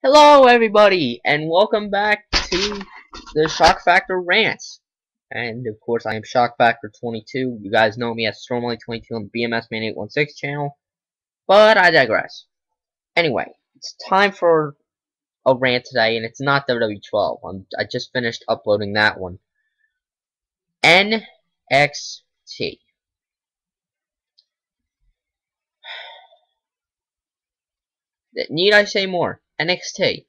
Hello, everybody, and welcome back to the Shock Factor rants. And of course, I am Shockfactor22. You guys know me as Stormlight22 on the BMS Man 816 channel, but I digress. Anyway, it's time for a rant today, and it's not WWE12. I just finished uploading that one. NXT. Need I say more? NXT.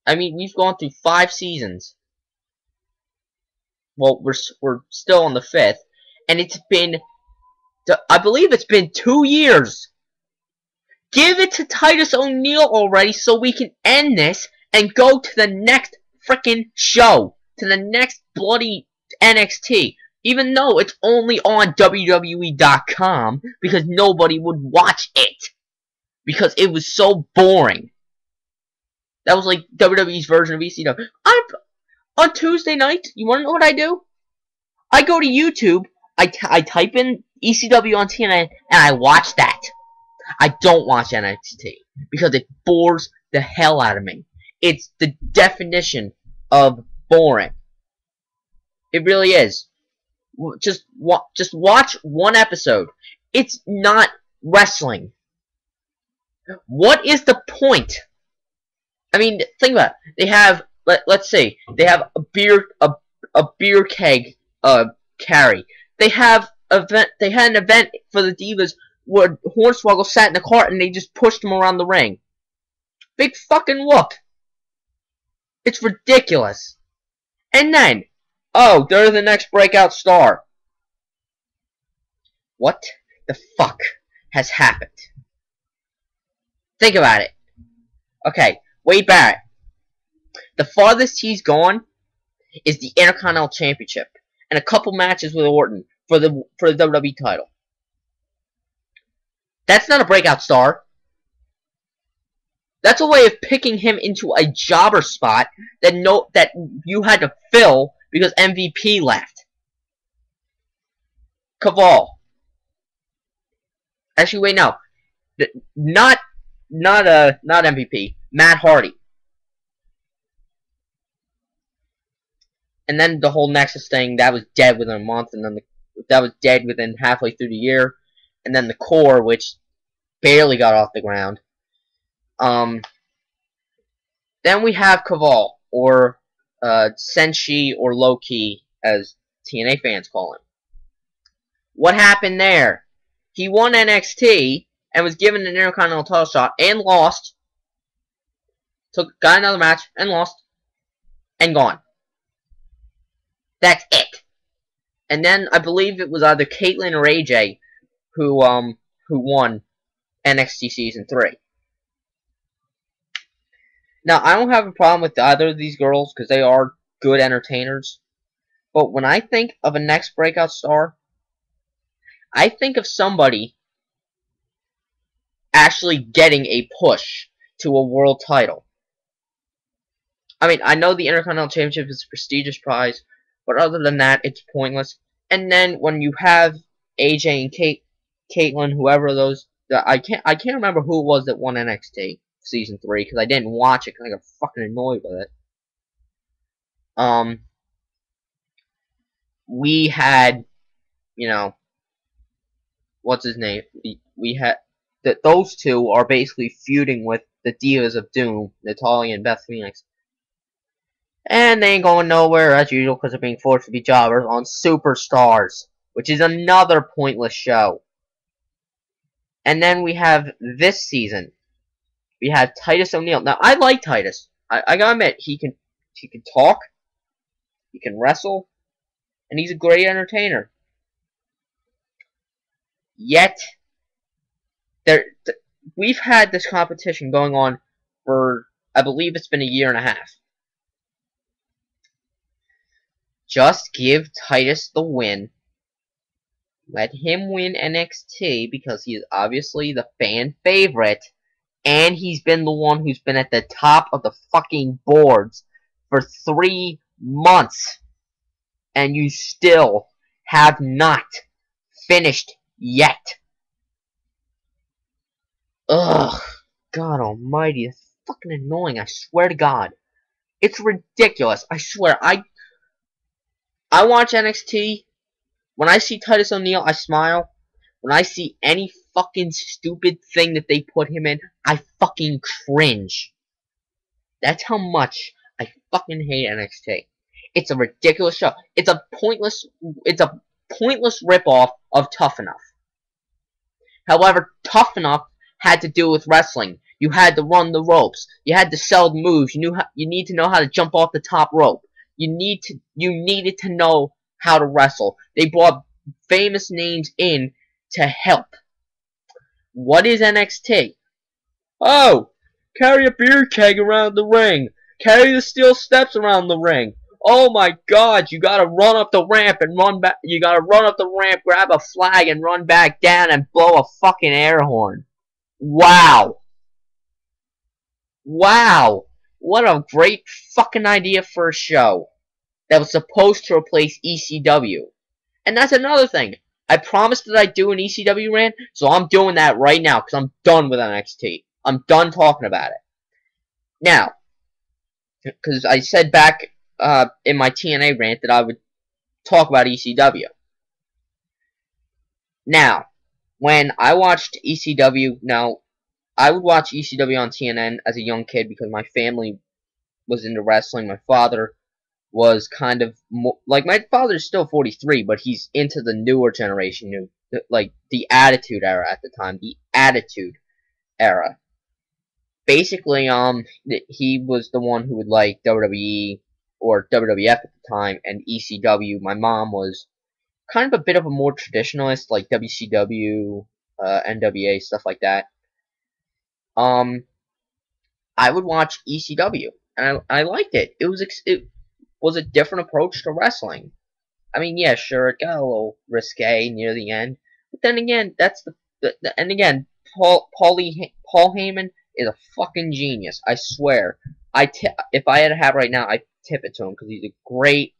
I mean, we've gone through 5 seasons. Well, we're still on the 5th, and it's been, I believe it's been 2 years. Give it to Titus O'Neil already so we can end this and go to the next frickin' show, to the next bloody NXT. Even though it's only on WWE.com because nobody would watch it because it was so boring. That was like WWE's version of ECW. On Tuesday night, you want to know what I do? I go to YouTube, I type in ECW on TNA, and I watch that. I don't watch NXT because it bores the hell out of me. It's the definition of boring. It really is. Just watch one episode. It's not wrestling. What is the point? I mean, think about it. They have, let's see, they have a beer keg carry. They had an event for the Divas where Hornswoggle sat in the cart and they just pushed him around the ring. Big fucking whoop. It's ridiculous. And then, oh, they're the next breakout star. What the fuck has happened? Think about it. Okay, Wade Barrett. The farthest he's gone is the Intercontinental Championship and a couple matches with Orton for the WWE title. That's not a breakout star. That's a way of picking him into a jobber spot that you had to fill because MVP left. Caval. Actually, wait, no. Not MVP. Matt Hardy. And then the whole Nexus thing, that was dead within a month, and then that was dead within halfway through the year. And then the core, which barely got off the ground. Then we have Caval, or Senshi, or Low-Key, as TNA fans call him. What happened there? He won NXT, and was given an Intercontinental title shot, and lost. Got another match, and lost. And gone. That's it. And then, I believe it was either Caitlyn or AJ who won NXT Season 3. Now, I don't have a problem with either of these girls, because they are good entertainers. But when I think of a next breakout star, I think of somebody actually getting a push to a world title. I mean, I know the Intercontinental Championship is a prestigious prize, but other than that, it's pointless. And then when you have AJ and Caitlyn, whoever those, I can't remember who it was that won NXT Season 3 because I didn't watch it because I got fucking annoyed with it. We had, you know, what's his name? We had those two are basically feuding with the Divas of Doom, Natalya and Beth Phoenix. And they ain't going nowhere as usual because they're being forced to be jobbers on Superstars, which is another pointless show. And then we have this season. We have Titus O'Neil. Now I like Titus. I gotta admit, he can talk, he can wrestle, and he's a great entertainer. Yet we've had this competition going on for, I believe it's been a year and a half. Just give Titus the win. Let him win NXT because he is obviously the fan favorite. And he's been the one who's been at the top of the fucking boards for 3 months. And you still have not finished yet. God almighty, it's fucking annoying, I swear to God. It's ridiculous, I swear. I watch NXT. When I see Titus O'Neil, I smile. When I see any fucking stupid thing that they put him in, I fucking cringe. That's how much I fucking hate NXT. It's a ridiculous show. It's a pointless ripoff of Tough Enough. However, Tough Enough had to do with wrestling. You had to run the ropes. You had to sell the moves. You need to know how to jump off the top rope. You needed to know how to wrestle. They brought famous names in to help. What is NXT? Oh, carry a beer keg around the ring. Carry the steel steps around the ring. Oh my God, you gotta run up the ramp and run back. You gotta run up the ramp, grab a flag, and run back down and blow a fucking air horn. Wow. Wow. What a great fucking idea for a show that was supposed to replace ECW. And that's another thing. I promised that I'd do an ECW rant, so I'm doing that right now because I'm done with NXT. I'm done talking about it. Now, because I said back in my TNA rant that I would talk about ECW. Now, when I watched ECW, now, I would watch ECW on TNN as a young kid because my family was into wrestling. My father was kind of more, like, my father's still 43, but he's into the newer generation, like the Attitude Era at the time, the Attitude Era. Basically, he was the one who would like WWE or WWF at the time, and ECW. My mom was kind of a bit of a more traditionalist, like WCW, NWA, stuff like that. I would watch ECW, and I liked it. It was a different approach to wrestling. I mean, yeah, sure, it got a little risque near the end, but then again, and again, Paul Heyman is a fucking genius. I swear. If I had a hat right now, I'd tip it to him because he's a great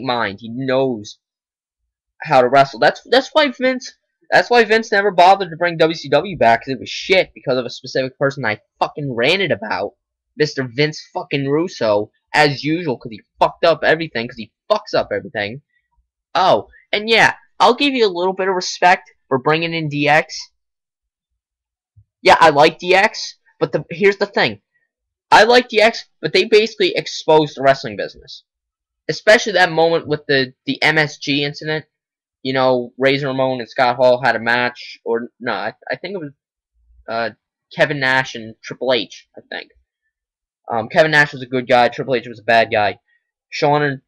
mind. He knows how to wrestle. That's why Vince never bothered to bring WCW back, because it was shit because of a specific person I fucking ranted about, Mr. Vince fucking Russo, as usual, because he fucked up everything, because he fucks up everything. Oh, and yeah, I'll give you a little bit of respect for bringing in DX. Yeah, I like DX, but here's the thing. I like DX, but they basically exposed the wrestling business. Especially that moment with the MSG incident. You know, Razor Ramon and Scott Hall had a match, or no, I think it was Kevin Nash and Triple H, I think. Kevin Nash was a good guy, Triple H was a bad guy. Shawn and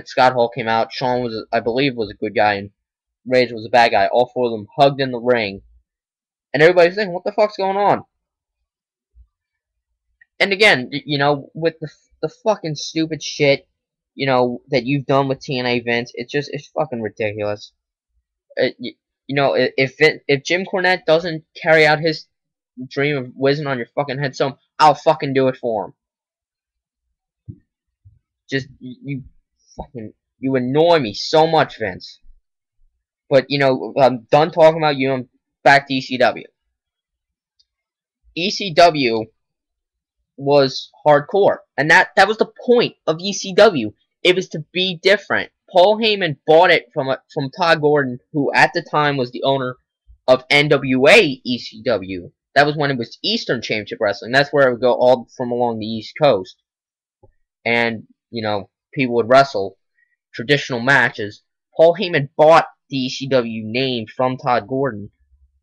Scott Hall came out. Shawn was, I believe, was a good guy, and Razor was a bad guy. All four of them hugged in the ring. And everybody's thinking, what the fuck's going on? And again, you know, with the fucking stupid shit, you know, that you've done with TNA, Vince, it's fucking ridiculous. You know, if Jim Cornette doesn't carry out his dream of whizzing on your fucking head, so I'll fucking do it for him. Just, you annoy me so much, Vince. But, you know, I'm done talking about you, I'm back to ECW. ECW was hardcore, and that was the point of ECW. It was to be different. Paul Heyman bought it from Todd Gordon, who at the time was the owner of NWA ECW. That was when it was Eastern Championship Wrestling. That's where it would go all from along the East Coast. And, you know, people would wrestle traditional matches. Paul Heyman bought the ECW name from Todd Gordon.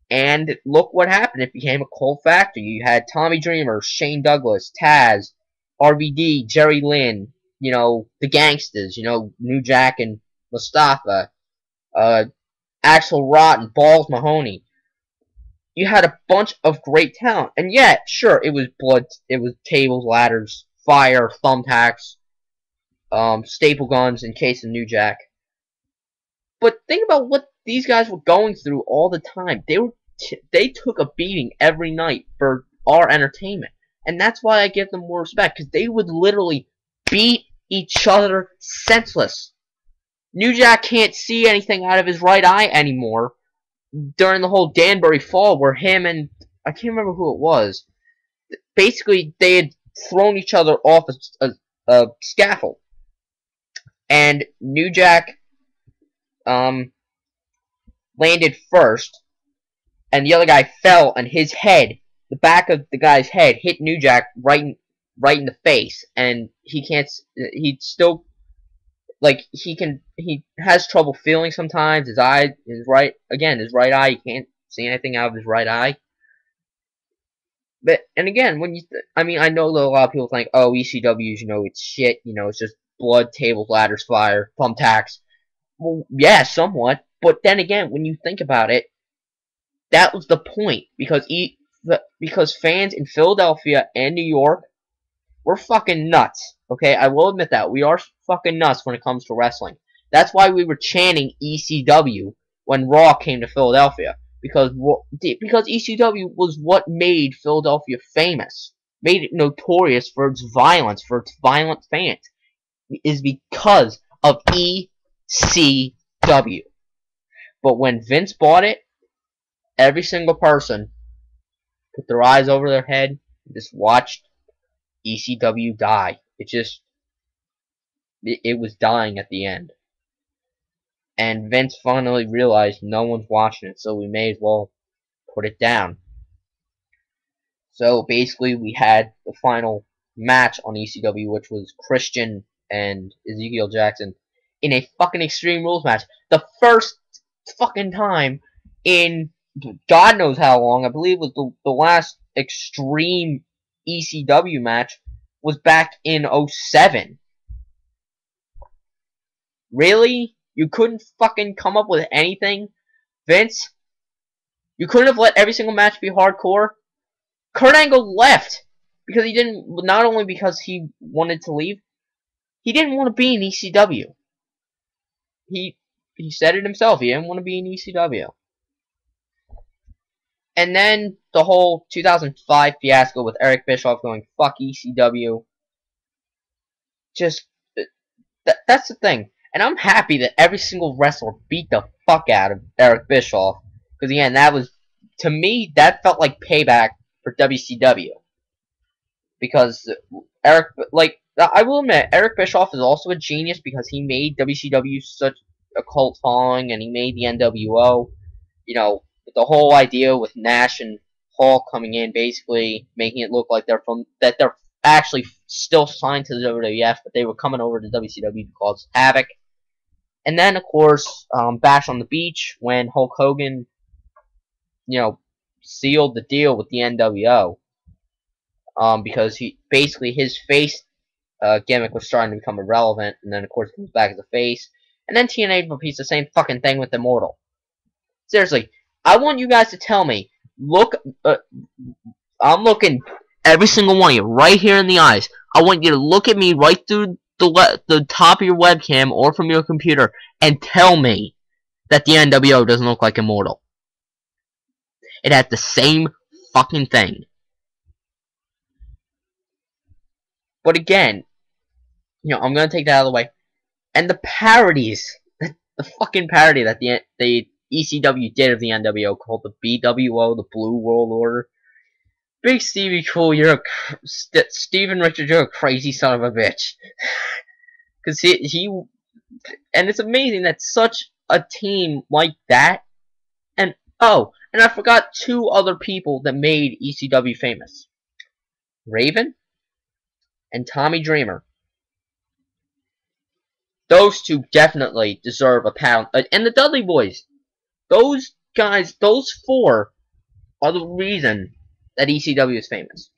And look what happened. It became a cult factor. You had Tommy Dreamer, Shane Douglas, Taz, RVD, Jerry Lynn, you know, the Gangsters, you know, New Jack and Mustafa, Axel Rotten, Balls Mahoney. You had a bunch of great talent. And yet, sure, it was blood, it was tables, ladders, fire, thumbtacks, staple guns in case of New Jack. But think about what these guys were going through all the time. They took a beating every night for our entertainment. And that's why I give them more respect, because they would literally beat each other senseless. New Jack can't see anything out of his right eye anymore. during the whole Danbury Fall, where him and I can't remember who it was. Basically, they had thrown each other off a scaffold, and New Jack landed first, and the other guy fell, and his head, the back of the guy's head, hit New Jack right in the face, and he can't. He still, like, he has trouble feeling sometimes. His right eye, he can't see anything out of his right eye. But, and again, when I mean, I know that a lot of people think, oh, ECW's, it's shit, it's just blood, tables, ladders, fire, thumbtacks. Well, yeah, somewhat, but then again, when you think about it, that was the point, because fans in Philadelphia and New York, we're fucking nuts, okay? I will admit that. We are fucking nuts when it comes to wrestling. That's why we were chanting ECW when Raw came to Philadelphia. Because ECW was what made Philadelphia famous. Made it notorious for its violence, for its violent fans. Is because of ECW. But when Vince bought it, every single person put their eyes over their head and just watched ECW die. It was dying at the end. And Vince finally realized no one's watching it, so we may as well put it down. So basically, we had the final match on ECW, which was Christian and Ezekiel Jackson in a fucking Extreme Rules match. The first fucking time in God knows how long. I believe it was the last Extreme ECW match was back in 07. Really? You couldn't fucking come up with anything? Vince? You couldn't have let every single match be hardcore? Kurt Angle left because he didn't, not only because he wanted to leave, he didn't want to be in ECW. He said it himself, he didn't want to be in ECW. And then the whole 2005 fiasco with Eric Bischoff going, fuck ECW. Just, that's the thing. And I'm happy that every single wrestler beat the fuck out of Eric Bischoff. Because again, that was, to me, that felt like payback for WCW. Because I will admit, Eric Bischoff is also a genius because he made WCW such a cult following, and he made the NWO. The whole idea with Nash and Hall coming in, basically making it look like they're actually still signed to the WWF, but they were coming over to WCW to cause havoc. And then, of course, Bash on the Beach, when Hulk Hogan, sealed the deal with the NWO. Because his face gimmick was starting to become irrelevant, and then, of course, he comes back as a face. And then TNA repeats the same fucking thing with Immortal. Seriously, I want you guys to tell me, I'm looking every single one of you right here in the eyes. I want you to look at me right through the top of your webcam or from your computer and tell me that the NWO doesn't look like Immortal. It has the same fucking thing. But again, I'm gonna take that out of the way. And the parodies, the fucking parody that the ECW did of the NWO called the BWO, the Blue World Order. Big Stevie Cool, Steven Richards, you're a crazy son of a bitch. Because and it's amazing that such a team like that, and I forgot two other people that made ECW famous. Raven and Tommy Dreamer. Those two definitely deserve a pound. And the Dudley Boys. Those guys, those four, are the reason that ECW is famous.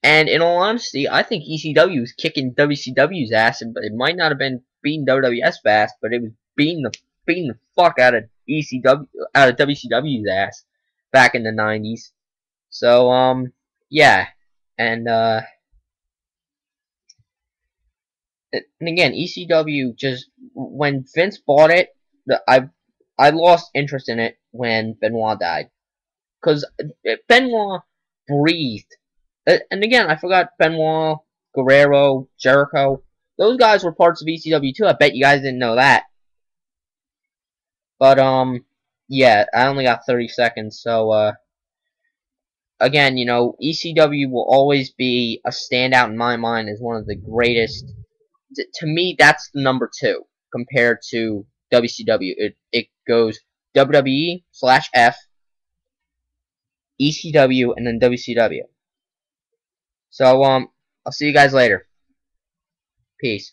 And in all honesty, I think ECW was kicking WCW's ass, but it might not have been beating WWF's ass, but it was beating the fuck out of WCW's ass back in the 90s. So, yeah. And again, ECW just, when Vince bought it, I lost interest in it when Benoit died. Because Benoit breathed. And again, I forgot Benoit, Guerrero, Jericho. Those guys were parts of ECW too. I bet you guys didn't know that. But, yeah, I only got 30 seconds, so, again, you know, ECW will always be a standout in my mind as one of the greatest. To me, that's the number 2 compared to WCW. It goes WWE/F, ECW, and then WCW. So, I'll see you guys later. Peace.